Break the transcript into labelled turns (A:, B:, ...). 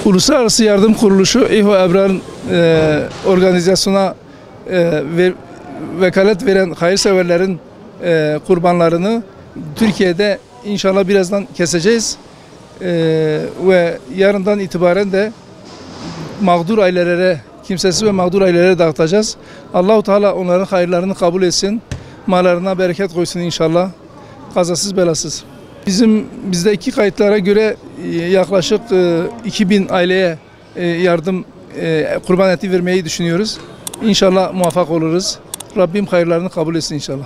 A: Uluslararası Yardım Kuruluşu İHO Ebrar'ın organizasyona vekalet veren hayırseverlerin kurbanlarını Türkiye'de inşallah birazdan keseceğiz. Ve yarından itibaren de mağdur ailelere, kimsesiz ve mağdur ailelere dağıtacağız. Allah-u Teala onların hayırlarını kabul etsin. Mallarına bereket koysun inşallah. Kazasız belasız. Bizdeki kayıtlara göre yaklaşık 2000 aileye kurban eti vermeyi düşünüyoruz. İnşallah muvaffak oluruz. Rabbim hayırlarını kabul etsin inşallah.